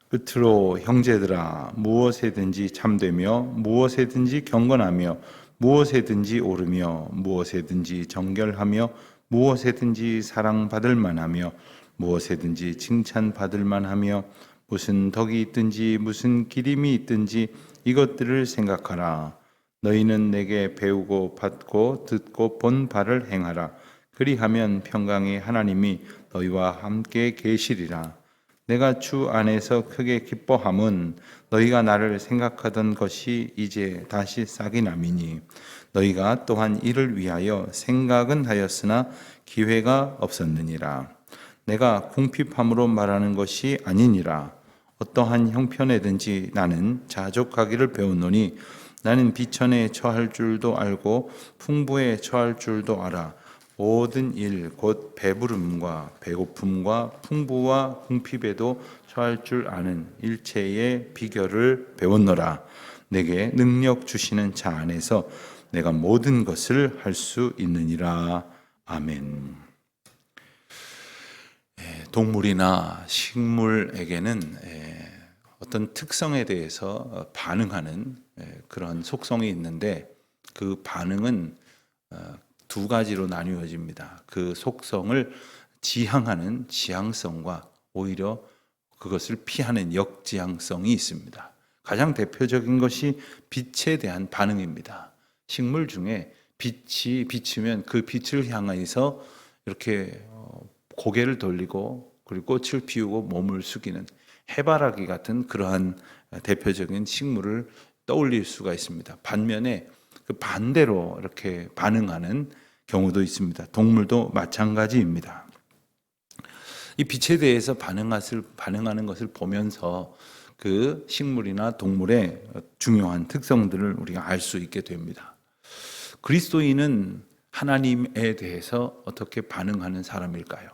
끝으로 형제들아, 무엇에든지 참되며 무엇에든지 경건하며 무엇에든지 오르며 무엇에든지 정결하며 무엇에든지 사랑받을 만하며 무엇에든지 칭찬받을 만하며 무슨 덕이 있든지 무슨 기림이 있든지 이것들을 생각하라. 너희는 내게 배우고 받고 듣고 본 바를 행하라. 그리하면 평강의 하나님이 너희와 함께 계시리라. 내가 주 안에서 크게 기뻐함은 너희가 나를 생각하던 것이 이제 다시 싹이 남이니 너희가 또한 이를 위하여 생각은 하였으나 기회가 없었느니라. 내가 궁핍함으로 말하는 것이 아니니라. 어떠한 형편에든지 나는 자족하기를 배웠노니 나는 비천에 처할 줄도 알고 풍부에 처할 줄도 알아. 모든 일 곧 배부름과 배고픔과 풍부와 궁핍에도 처할 줄 아는 일체의 비결을 배웠노라. 내게 능력 주시는 자 안에서 내가 모든 것을 할 수 있느니라. 아멘. 동물이나 식물에게는 어떤 특성에 대해서 반응하는 그런 속성이 있는데 그 반응은 두 가지로 나뉘어집니다. 그 속성을 지향하는 지향성과 오히려 그것을 피하는 역지향성이 있습니다. 가장 대표적인 것이 빛에 대한 반응입니다. 식물 중에 빛이 비치면 그 빛을 향해서 이렇게 고개를 돌리고 그리고 꽃을 피우고 몸을 숙이는 해바라기 같은 그러한 대표적인 식물을 떠올릴 수가 있습니다. 반면에 그 반대로 이렇게 반응하는 경우도 있습니다. 동물도 마찬가지입니다. 이 빛에 대해서 반응하는 것을 보면서 그 식물이나 동물의 중요한 특성들을 우리가 알 수 있게 됩니다. 그리스도인은 하나님에 대해서 어떻게 반응하는 사람일까요?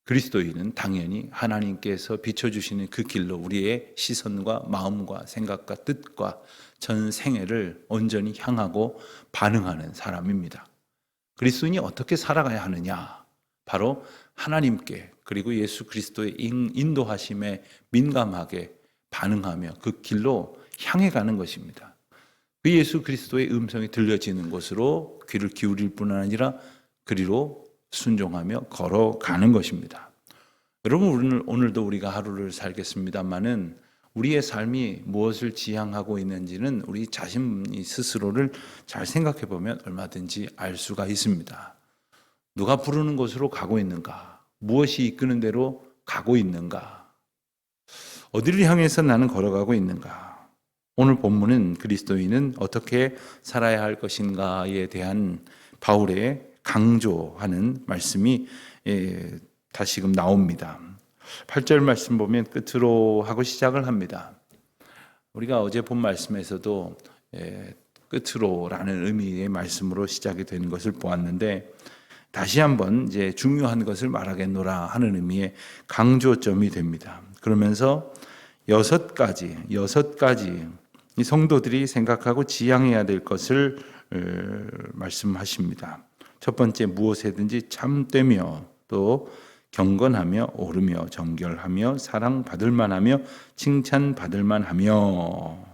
그리스도인은 당연히 하나님께서 비춰주시는 그 길로 우리의 시선과 마음과 생각과 뜻과 전 생애를 온전히 향하고 반응하는 사람입니다. 그리스도인이 어떻게 살아가야 하느냐? 바로 하나님께 그리고 예수 그리스도의 인도하심에 민감하게 반응하며 그 길로 향해 가는 것입니다. 그 예수 그리스도의 음성이 들려지는 곳으로 귀를 기울일 뿐 아니라 그리로 순종하며 걸어가는 것입니다. 여러분, 오늘도 우리가 하루를 살겠습니다마는 우리의 삶이 무엇을 지향하고 있는지는 우리 자신이 스스로를 잘 생각해 보면 얼마든지 알 수가 있습니다. 누가 부르는 곳으로 가고 있는가? 무엇이 이끄는 대로 가고 있는가? 어디를 향해서 나는 걸어가고 있는가? 오늘 본문은 그리스도인은 어떻게 살아야 할 것인가에 대한 바울의 강조하는 말씀이 다시금 나옵니다. 8절 말씀 보면 끝으로 하고 시작을 합니다. 우리가 어제 본 말씀에서도 끝으로라는 의미의 말씀으로 시작이 되는 것을 보았는데 다시 한번 이제 중요한 것을 말하겠노라 하는 의미의 강조점이 됩니다. 그러면서 여섯 가지 이 성도들이 생각하고 지향해야 될 것을 말씀하십니다. 첫 번째, 무엇에든지 참되며 또 경건하며 오르며 정결하며 사랑받을 만하며 칭찬받을 만하며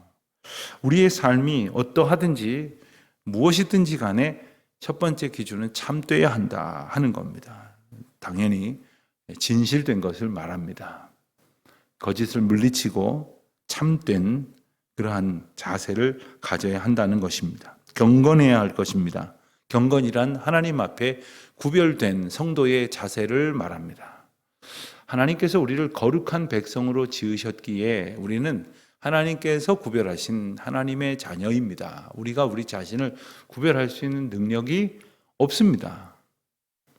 우리의 삶이 어떠하든지 무엇이든지 간에 첫 번째 기준은 참되어야 한다 하는 겁니다. 당연히 진실된 것을 말합니다. 거짓을 물리치고 참된 그러한 자세를 가져야 한다는 것입니다. 경건해야 할 것입니다. 경건이란 하나님 앞에 구별된 성도의 자세를 말합니다. 하나님께서 우리를 거룩한 백성으로 지으셨기에 우리는 하나님께서 구별하신 하나님의 자녀입니다. 우리가 우리 자신을 구별할 수 있는 능력이 없습니다.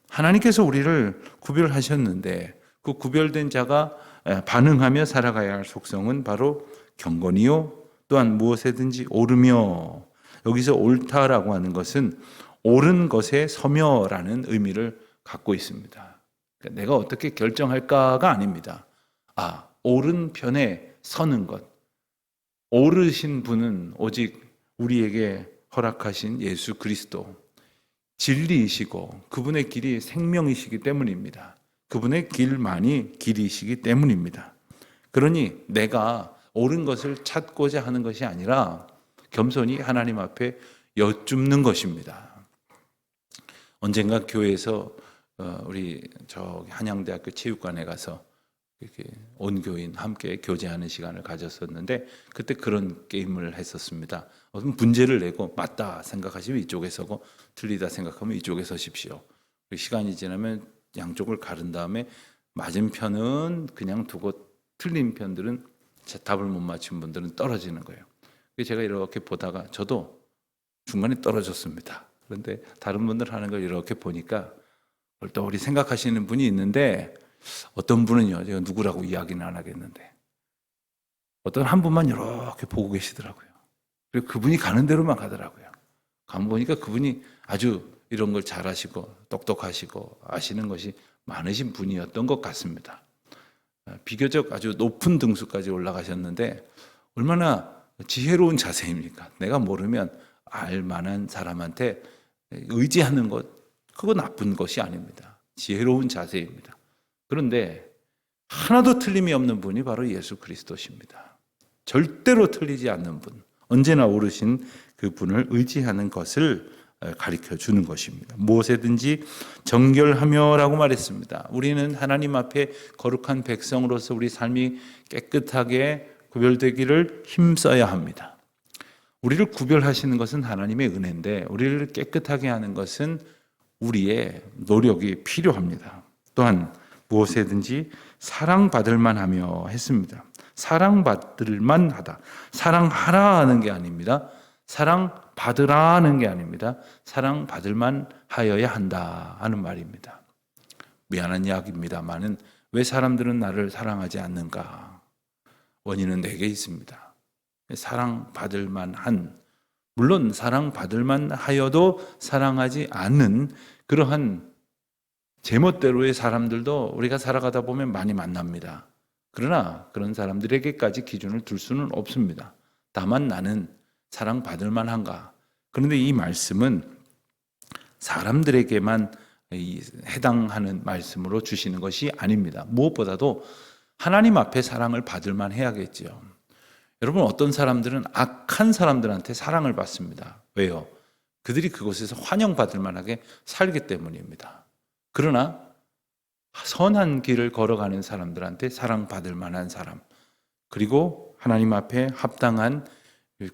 하나님께서 우리를 구별하셨는데 그 구별된 자가 반응하며 살아가야 할 속성은 바로 경건이요 또한 무엇에든지 오르며 여기서 옳다라고 하는 것은 옳은 것에 서며라는 의미를 갖고 있습니다. 그러니까 내가 어떻게 결정할까가 아닙니다. 옳은 편에 서는 것. 옳으신 분은 오직 우리에게 허락하신 예수 그리스도, 진리이시고 그분의 길이 생명이시기 때문입니다. 그분의 길만이 길이시기 때문입니다. 그러니 내가 옳은 것을 찾고자 하는 것이 아니라 겸손히 하나님 앞에 여쭙는 것입니다. 언젠가 교회에서 우리 저 한양대학교 체육관에 가서 이렇게 온 교인 함께 교제하는 시간을 가졌었는데 그때 그런 게임을 했었습니다. 어떤 문제를 내고 맞다 생각하시면 이쪽에 서고 틀리다 생각하면 이쪽에 서십시오. 시간이 지나면 양쪽을 가른 다음에 맞은 편은 그냥 두고 틀린 편들은 답을 못 맞춘 분들은 떨어지는 거예요. 제가 이렇게 보다가 저도 중간에 떨어졌습니다. 그런데 다른 분들 하는 걸 이렇게 보니까 얼떨결에 생각하시는 분이 있는데 어떤 분은요, 제가 누구라고 이야기는 안 하겠는데 어떤 한 분만 이렇게 보고 계시더라고요. 그리고 그분이 가는 대로만 가더라고요. 가면 보니까 그분이 아주 이런 걸 잘하시고 똑똑하시고 아시는 것이 많으신 분이었던 것 같습니다. 비교적 아주 높은 등수까지 올라가셨는데 얼마나 지혜로운 자세입니까? 내가 모르면 알만한 사람한테 의지하는 것, 그거 나쁜 것이 아닙니다. 지혜로운 자세입니다. 그런데 하나도 틀림이 없는 분이 바로 예수 그리스도십니다. 절대로 틀리지 않는 분, 언제나 오르신 그 분을 의지하는 것을 가르쳐 주는 것입니다. 무엇에든지 정결하며라고 말했습니다. 우리는 하나님 앞에 거룩한 백성으로서 우리 삶이 깨끗하게 구별되기를 힘써야 합니다. 우리를 구별하시는 것은 하나님의 은혜인데 우리를 깨끗하게 하는 것은 우리의 노력이 필요합니다. 또한 무엇에든지 사랑받을 만하며 했습니다. 사랑받을 만하다. 사랑하라 하는 게 아닙니다. 사랑받으라 하는 게 아닙니다. 사랑받을 만하여야 한다 하는 말입니다. 미안한 이야기입니다만은 왜 사람들은 나를 사랑하지 않는가? 원인은 내게 있습니다. 사랑받을 만한, 물론 사랑받을 만하여도 사랑하지 않는 그러한 제멋대로의 사람들도 우리가 살아가다 보면 많이 만납니다. 그러나 그런 사람들에게까지 기준을 둘 수는 없습니다. 다만 나는 사랑받을 만한가? 그런데 이 말씀은 사람들에게만 해당하는 말씀으로 주시는 것이 아닙니다. 무엇보다도 하나님 앞에 사랑을 받을 만해야겠죠. 여러분, 어떤 사람들은 악한 사람들한테 사랑을 받습니다. 왜요? 그들이 그곳에서 환영받을 만하게 살기 때문입니다. 그러나 선한 길을 걸어가는 사람들한테 사랑받을 만한 사람, 그리고 하나님 앞에 합당한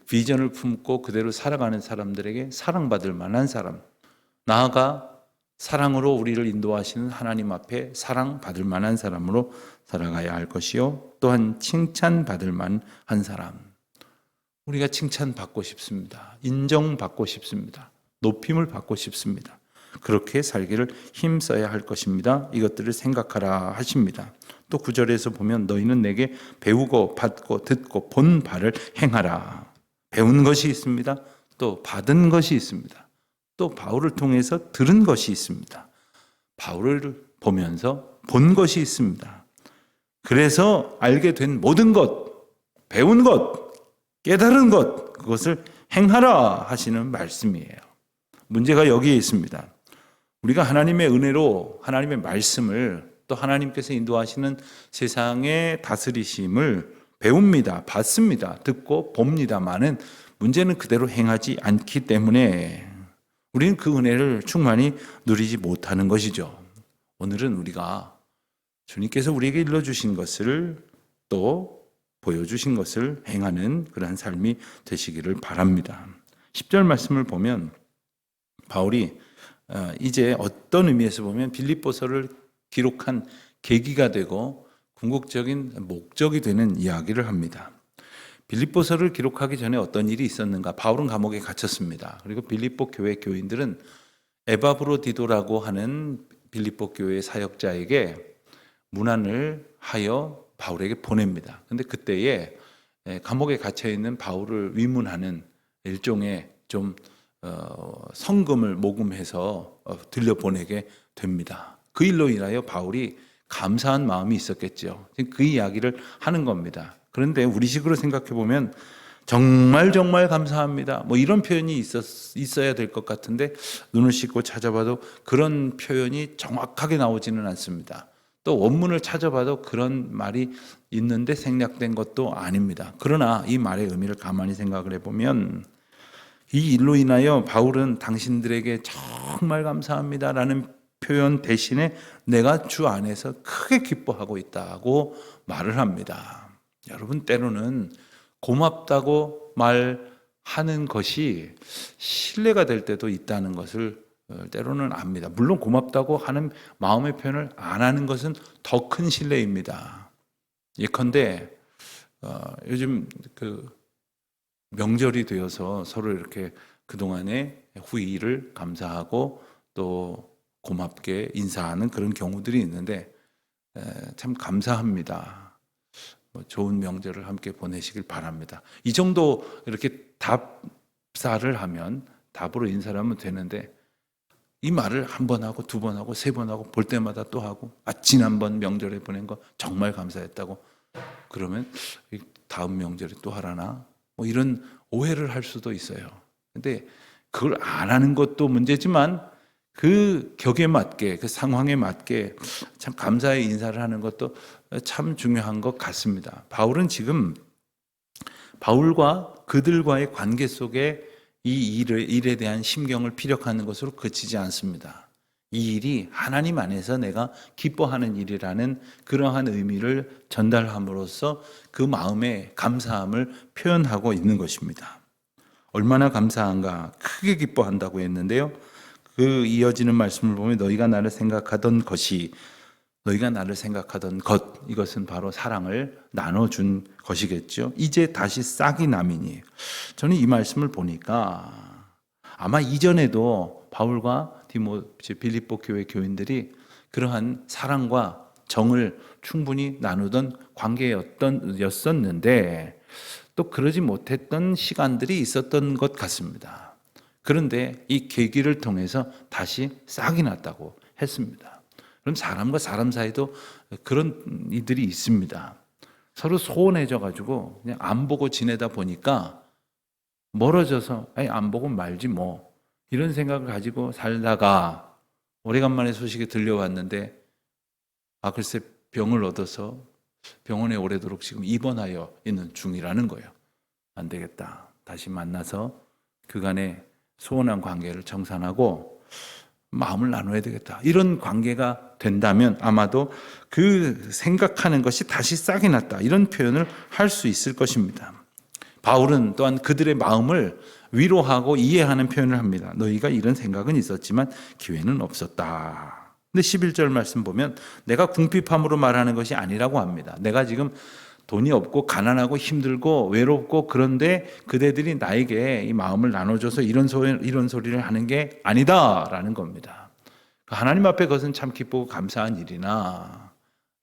비전을 품고 그대로 살아가는 사람들에게 사랑받을 만한 사람, 나아가 사랑으로 우리를 인도하시는 하나님 앞에 사랑받을 만한 사람으로 살아가야 할 것이요, 또한 칭찬받을 만한 사람. 우리가 칭찬받고 싶습니다. 인정받고 싶습니다. 높임을 받고 싶습니다. 그렇게 살기를 힘써야 할 것입니다. 이것들을 생각하라 하십니다. 또 9절에서 보면 너희는 내게 배우고 받고 듣고 본 바를 행하라. 배운 것이 있습니다. 또 받은 것이 있습니다. 또 바울을 통해서 들은 것이 있습니다. 바울을 보면서 본 것이 있습니다. 그래서 알게 된 모든 것, 배운 것, 깨달은 것, 그것을 행하라 하시는 말씀이에요. 문제가 여기에 있습니다. 우리가 하나님의 은혜로 하나님의 말씀을, 또 하나님께서 인도하시는 세상의 다스리심을 배웁니다. 받습니다. 듣고 봅니다만은 문제는 그대로 행하지 않기 때문에 우리는 그 은혜를 충만히 누리지 못하는 것이죠. 오늘은 우리가 주님께서 우리에게 일러주신 것을 또 보여주신 것을 행하는 그러한 삶이 되시기를 바랍니다. 10절 말씀을 보면 바울이 이제 어떤 의미에서 보면 빌립보서를 기록한 계기가 되고 궁극적인 목적이 되는 이야기를 합니다. 빌립보서를 기록하기 전에 어떤 일이 있었는가? 바울은 감옥에 갇혔습니다. 그리고 빌립보 교회 교인들은 에바브로디도라고 하는 빌립보 교회 사역자에게 문안을 하여 바울에게 보냅니다. 그런데 그때에 감옥에 갇혀 있는 바울을 위문하는 일종의 좀 성금을 모금해서 들려보내게 됩니다. 그 일로 인하여 바울이 감사한 마음이 있었겠죠. 그 이야기를 하는 겁니다. 그런데 우리식으로 생각해 보면 정말 감사합니다. 뭐 이런 표현이 있어야 될 것 같은데 눈을 씻고 찾아봐도 그런 표현이 정확하게 나오지는 않습니다. 또 원문을 찾아봐도 그런 말이 있는데 생략된 것도 아닙니다. 그러나 이 말의 의미를 가만히 생각을 해보면 이 일로 인하여 바울은 당신들에게 정말 감사합니다라는 표현 대신에 내가 주 안에서 크게 기뻐하고 있다고 말을 합니다. 여러분, 때로는 고맙다고 말하는 것이 신뢰가 될 때도 있다는 것을 때로는 압니다. 물론 고맙다고 하는 마음의 표현을 안 하는 것은 더 큰 신뢰입니다. 예컨대 요즘 그 명절이 되어서 서로 이렇게 그동안의 후일을 감사하고 또 고맙게 인사하는 그런 경우들이 있는데 참 감사합니다. 좋은 명절을 함께 보내시길 바랍니다. 이 정도 이렇게 답사를 하면 답으로 인사를 하면 되는데 이 말을 한 번 하고 두 번 하고 세 번 하고 볼 때마다 또 하고 지난번 명절에 보낸 거 정말 감사했다고 그러면 다음 명절에 또 하라나 뭐 이런 오해를 할 수도 있어요. 근데 그걸 안 하는 것도 문제지만 그 격에 맞게 그 상황에 맞게 참 감사의 인사를 하는 것도 참 중요한 것 같습니다. 바울은 지금 바울과 그들과의 관계 속에 이 일에 대한 심경을 피력하는 것으로 그치지 않습니다. 이 일이 하나님 안에서 내가 기뻐하는 일이라는 그러한 의미를 전달함으로써 그 마음의 감사함을 표현하고 있는 것입니다. 얼마나 감사한가, 크게 기뻐한다고 했는데요. 그 이어지는 말씀을 보면 너희가 나를 생각하던 것, 이것은 바로 사랑을 나눠준 것이겠죠. 이제 다시 싹이 남이니. 저는 이 말씀을 보니까 아마 이전에도 바울과 빌립보 교회 교인들이 그러한 사랑과 정을 충분히 나누던 관계였었는데 또 그러지 못했던 시간들이 있었던 것 같습니다. 그런데 이 계기를 통해서 다시 싹이 났다고 했습니다. 그럼 사람과 사람 사이도 그런 이들이 있습니다. 서로 소원해져 가지고 그냥 안 보고 지내다 보니까 멀어져서 안 보고 말지 뭐 이런 생각을 가지고 살다가 오래간만에 소식이 들려왔는데 글쎄 병을 얻어서 병원에 오래도록 지금 입원하여 있는 중이라는 거예요. 안 되겠다. 다시 만나서 그간의 소원한 관계를 정산하고 마음을 나눠야 되겠다. 이런 관계가 된다면 아마도 그 생각하는 것이 다시 싹이 났다. 이런 표현을 할 수 있을 것입니다. 바울은 또한 그들의 마음을 위로하고 이해하는 표현을 합니다. 너희가 이런 생각은 있었지만 기회는 없었다. 근데 11절 말씀 보면 내가 궁핍함으로 말하는 것이 아니라고 합니다. 내가 지금 돈이 없고 가난하고 힘들고 외롭고 그런데 그대들이 나에게 이 마음을 나눠줘서 이런 소리를 하는 게 아니다라는 겁니다. 하나님 앞에 그것은 참 기쁘고 감사한 일이나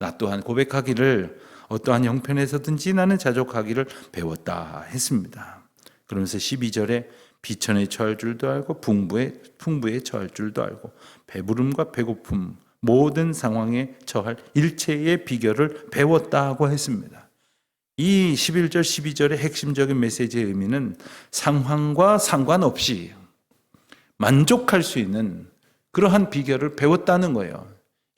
나 또한 고백하기를 어떠한 형편에서든지 나는 자족하기를 배웠다 했습니다. 그러면서 12절에 비천에 처할 줄도 알고 풍부에 처할 줄도 알고 배부름과 배고픔 모든 상황에 처할 일체의 비결을 배웠다고 했습니다. 이 11절 12절의 핵심적인 메시지의 의미는 상황과 상관없이 만족할 수 있는 그러한 비결을 배웠다는 거예요.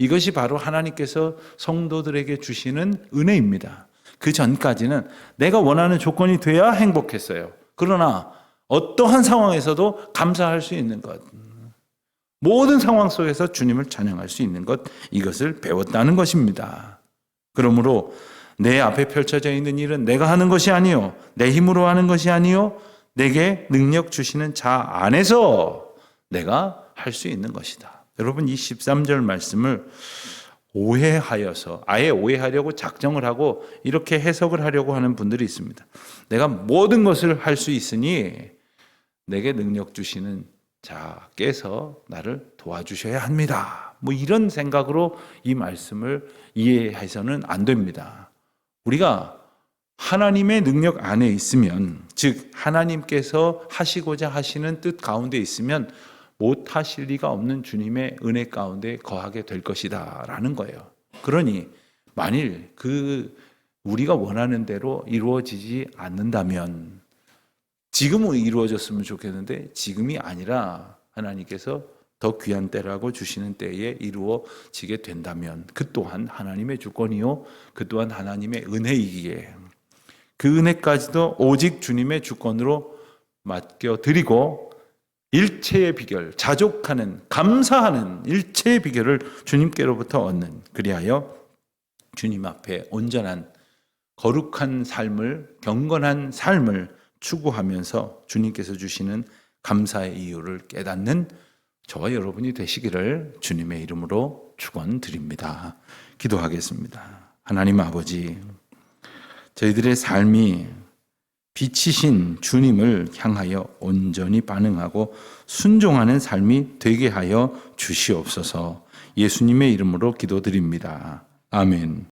이것이 바로 하나님께서 성도들에게 주시는 은혜입니다. 그 전까지는 내가 원하는 조건이 돼야 행복했어요. 그러나 어떠한 상황에서도 감사할 수 있는 것, 모든 상황 속에서 주님을 찬양할 수 있는 것, 이것을 배웠다는 것입니다. 그러므로 내 앞에 펼쳐져 있는 일은 내가 하는 것이 아니요 내 힘으로 하는 것이 아니요 내게 능력 주시는 자 안에서 내가 할 수 있는 것이다. 여러분 이 13절 말씀을 오해하여서 아예 오해하려고 작정을 하고 이렇게 해석을 하려고 하는 분들이 있습니다. 내가 모든 것을 할 수 있으니 내게 능력 주시는 자께서 나를 도와주셔야 합니다. 뭐 이런 생각으로 이 말씀을 이해해서는 안 됩니다. 우리가 하나님의 능력 안에 있으면, 즉 하나님께서 하시고자 하시는 뜻 가운데 있으면 못하실 리가 없는 주님의 은혜 가운데 거하게 될 것이다 라는 거예요. 그러니 만일 우리가 원하는 대로 이루어지지 않는다면 지금은 이루어졌으면 좋겠는데 지금이 아니라 하나님께서 더 귀한 때라고 주시는 때에 이루어지게 된다면 그 또한 하나님의 주권이요 그 또한 하나님의 은혜이기에 그 은혜까지도 오직 주님의 주권으로 맡겨드리고 일체의 비결, 자족하는, 감사하는 일체의 비결을 주님께로부터 얻는, 그리하여 주님 앞에 온전한 거룩한 삶을, 경건한 삶을 추구하면서 주님께서 주시는 감사의 이유를 깨닫는 저와 여러분이 되시기를 주님의 이름으로 축원드립니다. 기도하겠습니다. 하나님 아버지, 저희들의 삶이 빛이신 주님을 향하여 온전히 반응하고 순종하는 삶이 되게 하여 주시옵소서. 예수님의 이름으로 기도드립니다. 아멘.